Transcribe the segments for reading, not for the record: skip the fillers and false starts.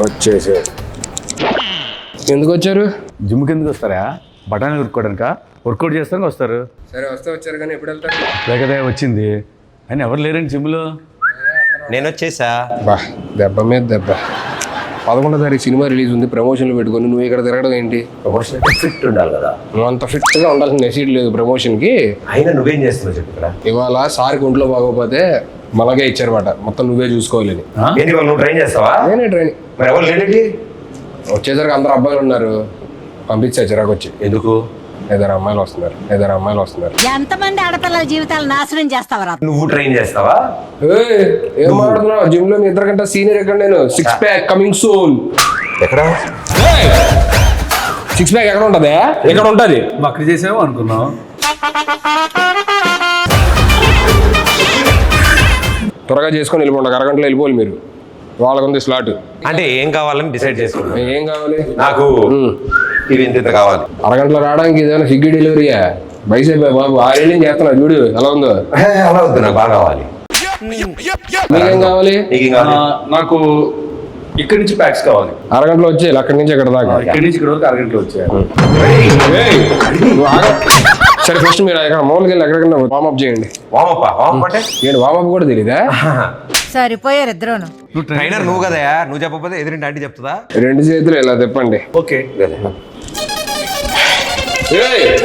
వచ్చేసి ఎందుకు వచ్చారు? జిమ్కి ఎందుకు వస్తారా? బఠానీ ఉరుక్కోవడానిక? వర్కౌట్ చేస్తానికి వస్తారు. సరే వస్తే వచ్చారు కానీ ఎప్పుడు వెళ్తారు? లేకదే వచ్చింది అని ఎవరు లేరండి జిమ్లో. నేను వచ్చేసా. బా దెబ్బ మీద దెబ్బ. 11వ తారీఖు సినిమా రిలీజ్ ఉంది, ప్రమోషన్లు పెట్టుకొని నువ్వు ఇక్కడ తిరగడం ఏంటి? ప్రమోషన్ ఫిట్ ఉండాలి కదా. నువ్వు అంత ఫిట్గా ఉండాల్సిన నెసీడ్ లేదు ప్రమోషన్కి. అయినా నువ్వేం చేస్తున్నావు చెప్పు ఇక్కడ. ఇవాళ సార్కి ఒంట్లో బాగోపోతే మలగే ఇచ్చారన్నమాట, మొత్తం నువ్వే చూసుకోవాలని. ఏంటి వాళ్ళు నువ్వు ట్రైన్ చేస్తావా? నేనే ట్రైనింగ్. మరి ఎవరు లేడండి? వచ్చేసరికి అందరు అబ్బాయిలు ఉన్నారు, పంపించా చిరాకు వచ్చి. ఎందుకు? 5 అమ్మాయిలు వస్తున్నారు. ఎంతమంది ఆడపిల్లల జీవితాలు నాశనం చేస్తావరా? నువ్వు ట్రైన్ చేస్తావా? ఏం మాట్లాడుతున్నావు? జిమ్ లో మీ ఇద్దరికంటే సీనియర్ ఎక్కడ? నేను 6 ప్యాక్ కమింగ్ సూన్. ఎక్కడ 6 ప్యాక్ ఎక్కడ ఉంటది? ఎక్కడ ఉంటది? అక్కడ చేసామో అనుకున్నాం. త్వరగా చేసుకొని వెళ్ళిపోండి, అరగంటలో వెళ్ళిపోవాలి మీరు. వాళ్ళకు ఉంది స్లాట్. అంటే ఏం కావాలని డిసైడ్ చేసుకున్నా. ఏం కావాలి నాకు? ఇది ఇంత కావాలి. అరగంటలో రావడానికి ఇదేమైనా స్విగ్గీ డెలివరీయా? బైసేపు బాబు 6 ఏళ్ళు చేస్తున్నా చూడు ఎలా ఉందో. అలా వద్దు, నాకు బాగా కావాలి. మీకేం కావాలి? నీకేం కావాలి? నాకు ఇక్కడి నుంచి ప్యాక్స్ కావాలి. అరగంటలో వచ్చేయాలి, అక్కడి నుంచి ఎక్కడ దాకా. ఇక్కడి నుంచి ఇక్కడ వరకు అరగంటలో వచ్చాయి. సరే ఫస్ట్ మీరు ఎక్కడ మామూలుగా వెళ్ళి ఎక్కడికన్నా వామప్ చేయండి. వామప్ అంటే ఏంటి వామప్ కూడా తెలీదా? సరిపోయారు ఇద్దరును. ట్రైనర్ నువ్వు కదా, నువ్వు చెప్పకపోతే ఎదురింటి ఆంటీ చెప్తుందా? 2 చేతులు ఇలా తిప్పండి. ఓకే.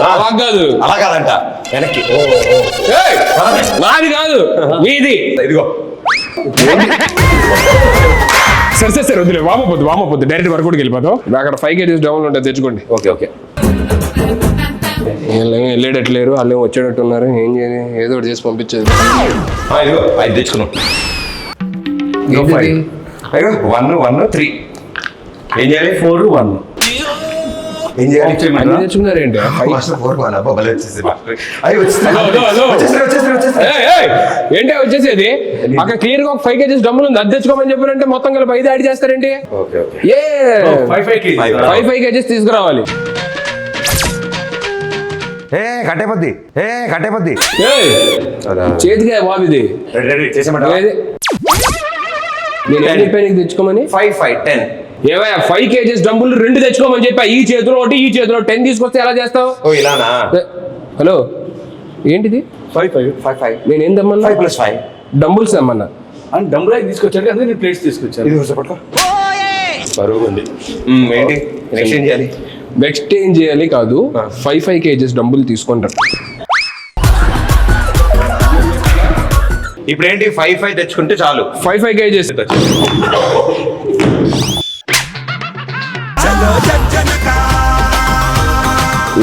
అలా కాదు, అలా కాదంట, వెనక్కి. నాది కాదు మీది. ఇదిగో. సరే వద్దులే, వామపోద్దు డైరెక్ట్ వర్కౌట్కి వెళ్ళిపోతాం. అక్కడ 5 kgs డౌన్ ఉంటుంది, తెచ్చుకోండి. ఓకే. వెళ్ళేటట్లేరు, వాళ్ళు వచ్చేటట్టు ఉన్నారు. ఏం చేయాలి? ఏదో ఒకటి చేసి పంపించేది. ఇదిగో 5 తెచ్చుకున్నాం. 1 3 ఏం చేయాలి? 4 1 ఏం చేయాలి? అన్ని తెచ్చుకున్నారేంటి? ఏంటి వచ్చేసేది? అక్కడ క్లియర్ గా ఒక 5 kgs డబ్బులు ఉంది, అది తెచ్చుకోమని చెప్పారంటే మొత్తం కలిపి 5 యాడ్ చేస్తారేంటి? 5 kgs తీసుకురావాలి. కట్టేపద్ది చేతిగా బాబు ఇది. నేను తెచ్చుకోమని 5 5 10 ఏవయ్యా 5 kgs డబ్బులు 2 తెచ్చుకోమని చెప్పా. ఈ చేతిలో ఒకటి, ఈ చేతిలో 10 తీసుకొస్తే ఎలా చేస్తావు? ఇలానా? హలో ఏంటిది? 5 5 నేనేం తెమ్మన్నా? 5 + 5 డంబుల్స్ తెమ్మన్నా. అని డబ్బులు తీసుకొచ్చాడు కదా, నేను ప్లేట్స్ తీసుకొచ్చాను. ఇది పట్టుకో. బరువు ఉంది. ఏంటి ఎక్స్చేంజ్ చేయాలి? ఎక్స్చేంజ్ చేయాలి కాదు, 5 kgs డబ్బులు తీసుకుంటారు. ఇప్పుడు ఏంటి 5 5 తెచ్చుకుంటే చాలు. 5 kgs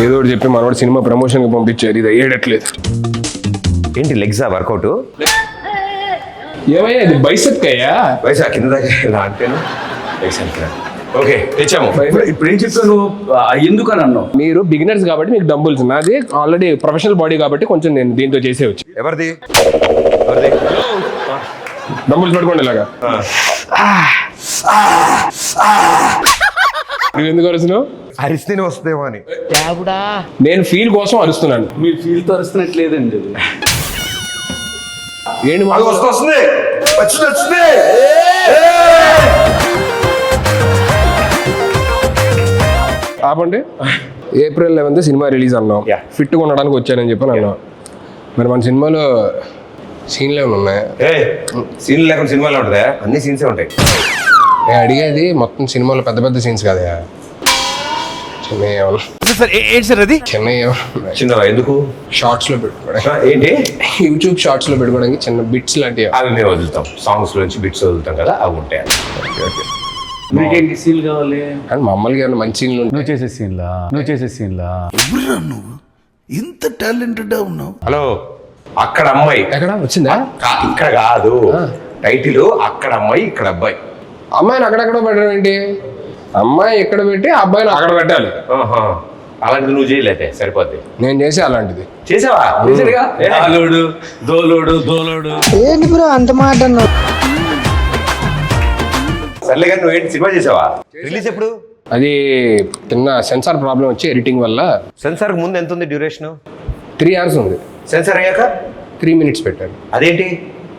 ఏదో ఒకటి చెప్పి మనవాడు సినిమా ప్రమోషన్ కి పంపించారు. ఇది అయ్యేటట్లేదు. ఏంటి లెగ్సా వర్కౌట్? ఏమయ్యా ఇది బైసెప్ అయ్యా? వయసు కింద దాకా అంటేను. ఓకే తెచ్చాము. ఇప్పుడు ఏం చెప్తాను, ఎందుకు అని అన్నావు? మీరు బిగినర్స్ కాబట్టి మీకు డంబుల్స్, నాది ఆల్రెడీ ప్రొఫెషనల్ బాడీ కాబట్టి కొంచెం నేను దీంతో చేసేవచ్చు. ఎవరిది? డంబుల్స్ పట్టుకోండి ఇలాగా. నువ్వు ఎందుకు అరుస్తున్నావు? అరిస్తేనే వస్తుందేమో అని. నేను ఫీల్ కోసం అరుస్తున్నాను. మీరు ఫీల్ తో అరుస్తున్నట్లేదండి. ఏంటి వస్తుంది. ఆపండి. April 11th సినిమా రిలీజ్ అన్నాం. ఫిట్గా ఉండడానికి వచ్చానని చెప్పి అన్నాం. మరి మన సినిమాలో సీన్లు ఏమైనా ఉన్నాయా? సీన్లు లేకుండా సినిమాలో ఉంటుందా? అన్ని సీన్సే ఉంటాయి. నేను అడిగేది మొత్తం సినిమాలో పెద్ద పెద్ద సీన్స్ కదా, చిన్న ఎందుకు షార్ట్స్ లో పెట్టుకోవడానికి. ఏంటి యూట్యూబ్ షార్ట్స్ లో పెట్టుకోవడానికి చిన్న బిట్స్ లాంటివి అవి మేము వదులుతాం. సాంగ్స్ నుంచి బిట్స్ వదులుతాం కదా, అవి ఉంటాయి. మీకేంటి సీన్ కావాలి? కానీ మమ్మల్ని ఏమైనా మంచి సీన్లు నువ్వు చేసే సీన్లా నువ్వు ఇంత టాలెంటెడ్ ఉన్నావు. హలో, అక్కడ అమ్మాయి ఎక్కడ వచ్చిందా? ఇక్కడ కాదు, టైటిల్ అక్కడ అమ్మాయి ఇక్కడ అబ్బాయి. అమ్మాయిని అక్కడెక్కడ పెట్టడం ఏంటి? అమ్మాయి ఇక్కడ పెట్టి అబ్బాయిని అక్కడ పెట్టాలి. అలాంటిది నువ్వు చేయలేదే సరిపోద్ది. నేను చేసి అలాంటిది చేసావా? దోలోడు ఏంటి బ్రో అంత మాట అన్నావు? సర్లే కానీ నువ్వేంటి సినిమా చేసావా? రిలీజ్ ఎప్పుడు? అది చిన్న సెన్సార్ ప్రాబ్లం వచ్చి ఎడిటింగ్ వల్ల. సెన్సార్ ముందు ఎంత ఉంది డ్యూరేషన్? 3 hours ఉంది. సెన్సార్ అయ్యాక 3 minutes పెట్టారు. అదేంటి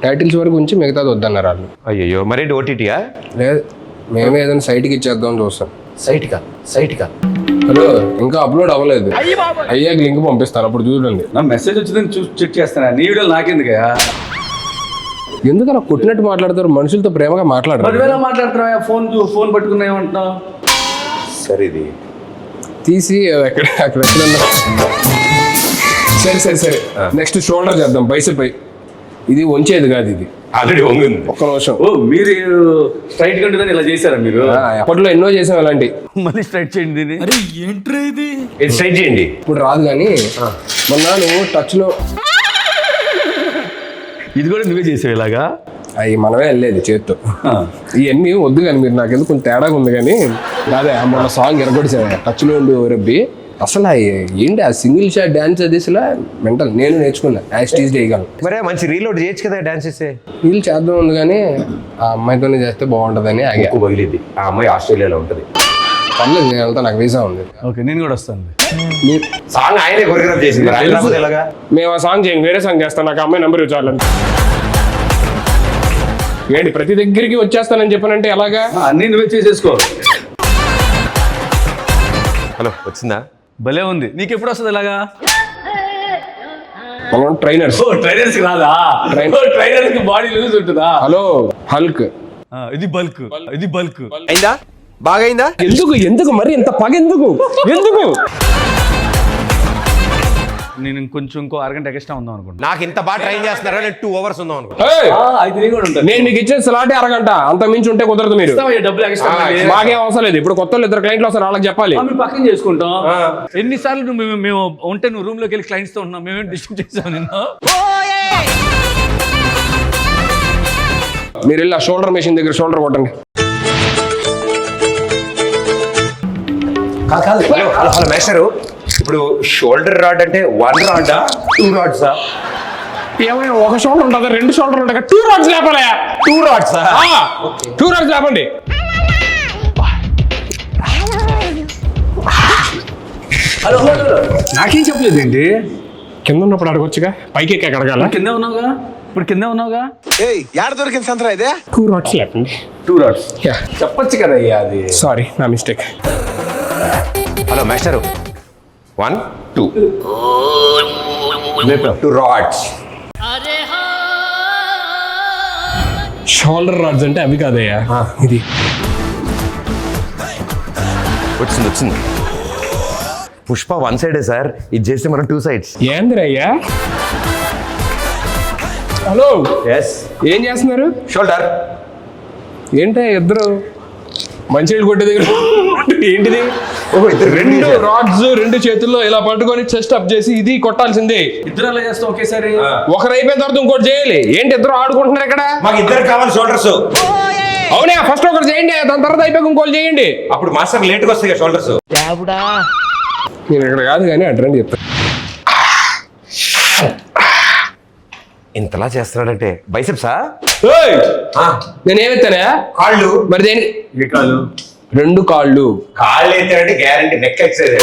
టైటిల్స్ వరకు ఉంచి మిగతాది వద్దన్నారు వాళ్ళు. అయ్యో మరేంటి ఓటీటీయా? లేదు, మేమే ఏదైనా సైట్కి ఇచ్చేద్దాం చూస్తాం. సైట్కా హలో, ఇంకా అప్లోడ్ అవ్వలేదు. అయ్యాక లింక్ పంపిస్తాను, అప్పుడు చూడండి. నా మెసేజ్ వచ్చిందని చెక్ చేస్తానా? నీ వీడియోలు నాకెందుకయ్యా? ఎందుకు అలా కొట్టినట్టు మాట్లాడతారు? మనుషులతో ప్రేమగా మాట్లాడరు. 10,000 మాట్లాడుతున్నావా? ఫోన్ పట్టుకున్నా ఏమంటున్నావు? సరే ఇది తీసి అక్కడ ఎక్కడన్నా. సరే నెక్స్ట్ షోల్డర్ చేద్దాం, బైసెప్. ఇది వంచేది కాదు, ఇది ఆల్రెడీ వంగింది. ఒక్క నిమిషం. ఓ మీరు స్ట్రైట్ గా ఉంటుందని ఇలా చేశారా మీరు? అప్పట్లో ఎన్నో చేసాం అలాంటి. మళ్ళీ స్ట్రైట్ చేయండి దీన్ని. ఇది స్ట్రైట్ చేయండి. ఇప్పుడు రాదు కానీ మొన్న నువ్వు టచ్లో ఇది కూడా నువ్వే చేసావు ఇలాగా? అవి మనమే వెళ్ళేది చేత్తో. ఇవన్నీ వద్దు కానీ మీరు నాకెందుకు కొంచెం తేడాగా ఉంది కానీ. అదే మొన్న సాంగ్ ఎరగొడిసా టచ్లో ఉండి రబ్బి. అసలు ఏంటి ఆ సింగిల్ షాట్ డాన్స్ అది అసలు మెంటల్. నేను నేర్చుకున్నా యాస్టీజ్ చేయగలను. మరే మంచి రీలోడ్ చేయొచ్చు కదా డాన్స్ చేస్తే. వీళ్ళు చేద్దాం ఉంది కానీ ఆ అమ్మాయితోనే చేస్తే బాగుంటుందని ఆగా. ఎక్కువ పగిలిద్ది. ఆ అమ్మాయి ఆస్ట్రేలియాలో ఉంటుంది. పర్లేదు, నేను వెళ్తా, నాకు వీసా ఉంది. ఓకే, నేను కూడా వస్తాను. సాంగ్ ఆయనే కొరియోగ్రాఫ్ చేసింది. ఆయన రాకపోతే ఎలాగా? మేము ఆ సాంగ్ చేయండి, వేరే సాంగ్ చేస్తాను. నాకు అమ్మాయి నెంబర్ ఇవ్వాలని. ఏంటి ప్రతి దగ్గరికి వచ్చేస్తానని చెప్పానంటే ఎలాగా? అన్నీ నువ్వే చేసేసుకో. హలో, వచ్చిందా? భలే ఉంది. నీకు ఎప్పుడు వస్తుంది ఇలాగా? మనం ట్రైనర్స్. ట్రైనర్స్ కి రాదా? ట్రైనర్స్ కి బాడీ లూజ్ ఉంటుందా? Hello Hulk. ఇది బల్క్. అయిందా? బాగా అయిందా? ఎందుకు మరి ఇంత పగ ఎందుకు? నేను ఇంకో అరగంట ఎక్స్ట్రా ఉందాం అనుకుంటా. నాకు ఇంత బాగా ట్రైన్ చేస్తున్నారా? నేను 2 hours ఉందాం అనుకుంటా. అయితే నేను కూడా ఉంటాను. నేను మీకు ఇచ్చే స్లాటే అరగంట, అంత మించి ఉంటే కుదరదు. మీరు డబ్బులు ఎక్స్ట్రా మాకేం అవసరం లేదు. ఇప్పుడు కొత్త 2 క్లయింట్లు వస్తారు, వాళ్ళకి చెప్పాలి. మేము పక్కన చేసుకుంటాం. ఎన్నిసార్లు మేము ఉంటే నువ్వు రూమ్ లోకి వెళ్ళి క్లయింట్స్ తో ఉన్నాం. మేమేం డిస్టర్బ్ చేసాం నిన్ను? మీరు వెళ్ళి ఆ షోల్డర్ మెషిన్ దగ్గర షోల్డర్ కొట్టండి. కాదు హలో మేస్టరు, ఇప్పుడు షోల్డర్ రాడ్ అంటే 1 రాడా 2 రాడ్సా? ఏమైనా ఒక షోల్డర్ ఉంటుందా? 2 షోల్డర్ ఉంటాయి. 2 రాడ్స్ లేపాలి. 2 రాడ్సా? 2 రాడ్స్ లేపండి. హలో నాకేం చెప్పలేదు ఏంటి? కింద ఉన్నప్పుడు అడగొచ్చుగా, పైకి ఎక్కి అడగాల. కింద ఉన్నావుగా, ఇప్పుడు కింద ఉన్నావుగా. యాడ దొరికింది సంతరా ఇదే? 2 రాడ్స్ లేపండి. 2 రాడ్స్ చెప్పొచ్చు కదా అయ్యా. అది సారీ, నా mistake. Hello master, 1 2 2 rods. Shoulder rods అంటే అవి కాదయ్యా, ఇది. వచ్చింది. పుష్ప 1 సైడే సార్, ఇది చేస్తే మనం 2 sides. ఏందిరయ్యా? Hello, yes. ఏం చేస్తున్నారు? షోల్డర్. ఏంటో ఇద్దరు మంచినీళ్ళు కొట్టే దగ్గర ఏంటిది? ఓహో, ఇద్దరు 2 రాడ్స్ 2 చేతుల్లో ఇలా పట్టుకొని చెస్ట్ అప్ చేసి ఇది కొట్టాల్సిందే. ఇద్దరు అలా చేస్తాం ఒకేసారి. ఒకరు అయిపోయిన తర్వాత ఇంకోటి చేయాలి. ఏంటి ఇద్దరు ఆడుకుంటున్నారు ఇక్కడ? మాకు ఇద్దరు కావాలి షోల్డర్స్. అవునా, ఫస్ట్ ఒకరు చేయండి, దాని తర్వాత అయిపోయి ఇంకోటి చేయండి. అప్పుడు మాస్టర్ లేట్గా వస్తాయి షోల్డర్స్. నేను ఇక్కడ కాదు కానీ అడ్రండి చెప్తాను. ఇంతలా చేస్తున్నాడంటే బైసెప్సా? నేనేమెత్తానా? కాళ్ళు. మరి దేనికి? 2 కాళ్ళు. కాళ్ళు ఎత్తాడంటే గ్యారంటీ నెక్ ఎక్సైజ్.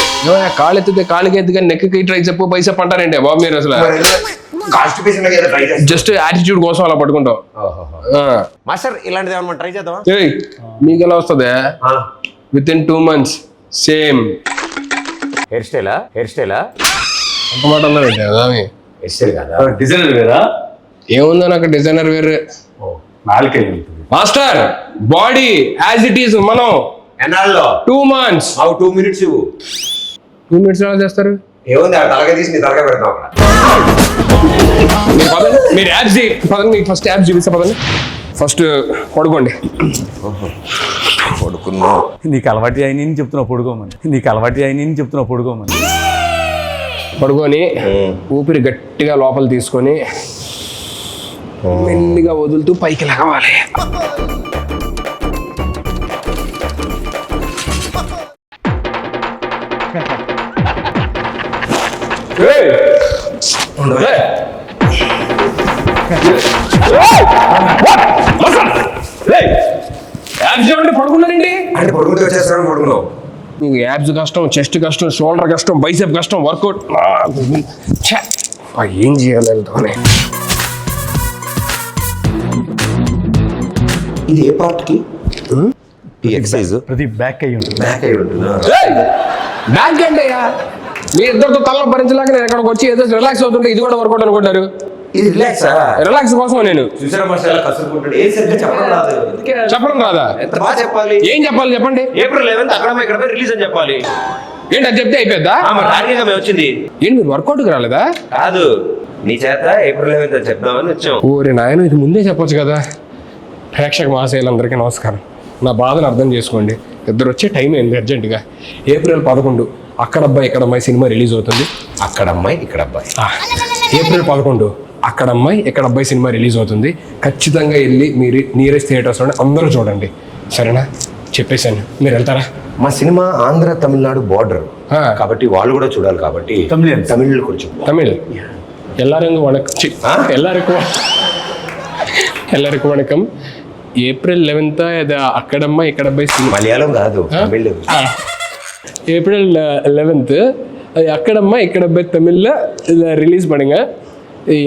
కాళ్ళు ఎత్తితే కాళ్ళకి ఎత్తి కానీ నెక్కి ట్రై చెప్పు బైసెప్ అంటారంటే బాబు మీరు అసలు. జస్ట్ యాటిట్యూడ్ కోసం అలా పట్టుకుంటాం. మాస్టర్ ఇలాంటిది ఏమన్నా ట్రై చేద్దామా? మీకు ఎలా వస్తుంది? విత్ ఇన్ 2 months సేమ్ హెయిర్ స్టైలా? ఒక మాట అన్నా పెట్టా. హెయిర్ స్టైల్ కదా, డిజైనర్ వేరా? ఏముందో నాకు డిజైనర్ వేరే. నాలుకే master body as it is. మనం ఎన్నాళ్ళలో 2 months. 2 minutes ఇవ్వు. 2 minutes ఎలా చేస్తారు? ఏముంది, ఆ తలగా తీసి నీ తలగా పెడతాం అక్కడ. మీరు యాప్స్ పదండి, ఫస్ట్ యాప్స్ చూపిస్తా పదండి. ఫస్ట్ పడుకోండి. పడుకున్నా. నీకు అలవాటు అయిన చెప్తున్నావు పడుకోమని. పడుకొని ఊపిరి గట్టిగా లోపల తీసుకొని మెల్లిగా వదులుతూ పైకి లగవాలి. పడుకున్నారండి అంటే పడుకుంటే వచ్చేస్తాను. పడుకున్నావు. మీకు యాబ్స్ కష్టం, చెస్ట్ కష్టం, షోల్డర్ కష్టం, బైసెప్ కష్టం, వర్కౌట్. ఏం చేయాలి? ఇది ఏ పార్ట్కి ఈ ఎక్సైజ్ ప్రతి బ్యాక్ అయ్యి ఉంటుంది. బ్యాక్ అయి ఉంటుందా? బ్యాంక్ అంటే మీ ఇద్దరితో తలలో భరించలేక నేను ఎక్కడికి వచ్చి ఏదో రిలాక్స్ అవుతుంటే ఇది కూడా వర్కౌట్ అనుకుంటారు. ఇది రిలాక్సా? రిలాక్స్ కోసం నేను చూసారా మాస్టర్ ఎలా కసురుకుంటాడు? ఏ సరిగ్గా చెప్పడం రాదు. అందుకే చెప్పడం రాదా? ఎంత బాగా చెప్పాలి. ఏం చెప్పాలి చెప్పండి. ఏప్రిల్ 11th అక్కడ ఇక్కడ రిలీజ్ అని చెప్పాలి. ఏంటి అది చెప్తే అయిపోద్దా? మరి టార్గెట్గా మేము వచ్చింది ఏంటి మీరు వర్కౌట్కి రాలేదా? కాదు, నీ చేత ఏప్రిల్ 11th అని చెప్దామని వచ్చాం. ఓరే నాయన ఇది ముందే చెప్పొచ్చు కదా. ప్రేక్షక మహాశయులందరికీ నమస్కారం. నా బాధను అర్థం చేసుకోండి. ఇద్దరు వచ్చే టైం అయింది అర్జెంటుగా. ఏప్రిల్ 11 అక్కడ అబ్బాయి ఇక్కడ అమ్మాయి సినిమా రిలీజ్ అవుతుంది. అక్కడ అమ్మాయి ఇక్కడ అబ్బాయి. ఏప్రిల్ 11 అక్కడ అమ్మాయి ఇక్కడ అబ్బాయి సినిమా రిలీజ్ అవుతుంది. ఖచ్చితంగా వెళ్ళి మీరు నియరెస్ట్ థియేటర్స్లోనే అందరూ చూడండి, సరేనా? చెప్పేశాను, మీరు వెళ్తారా? మా సినిమా ఆంధ్ర తమిళనాడు బార్డర్ ఆ. కాబట్టి వాళ్ళు కూడా చూడాలి కాబట్టి Tamilians. తమిళ్ కొంచెం தமிழ் எல்லாருக்கும் வணக்கம். எல்லாருக்கும் வணக்கம். ఏప్రిల్ 11 ఇది అక్కడమ్మ ఇక్కడ అబ్బాయి సినిమా. మలయాళం కాదు, తమిళ్. ஏப்ரல் 11 அது அக்கடம்மா இக்கடப்பை தமிழில் இதை ரிலீஸ் பண்ணுங்க.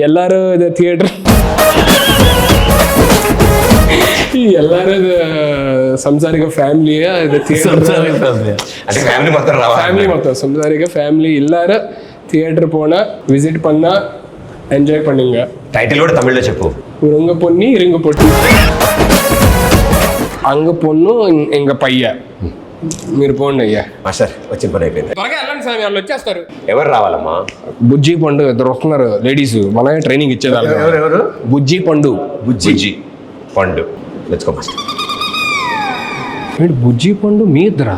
எல்லாரும் இதை தியேட்டர் எல்லாரும் இது సంసారిక ఫ్యామిలీగా ఇది అంటే ఫ్యామిలీ మొత్తం రావాలి. ఫ్యామిలీ మొత్తం సంసారిక ఫ్యామిలీ எல்லாரும் தியேட்டர் போனா விசிட் பண்ணா ఎంజాయ్ பண்ணுங்க. టైటిల్ కూడా తమిళ్లో చెప్పు. உருங்க பொண்ணி இருங்க பொட்டி అంగ పొన్ను ఇంక పయ్య. మీరు పోండి అయ్యా. మాస్టర్ వచ్చిన పని అయిపోయింది. త్వరగా వెళ్ళండి సార్, వాళ్ళు వచ్చేస్తారు. ఎవరు రావాలమ్మా? బుజ్జి పండు ఇద్దరు వస్తున్నారు లేడీస్, మనమే ట్రైనింగ్ ఇచ్చేదాన్ని. ఎవరు? బుజ్జి పండు. బుజ్జి పండు. Let's go master. బుజ్జి పండు మీ ఇద్దరా?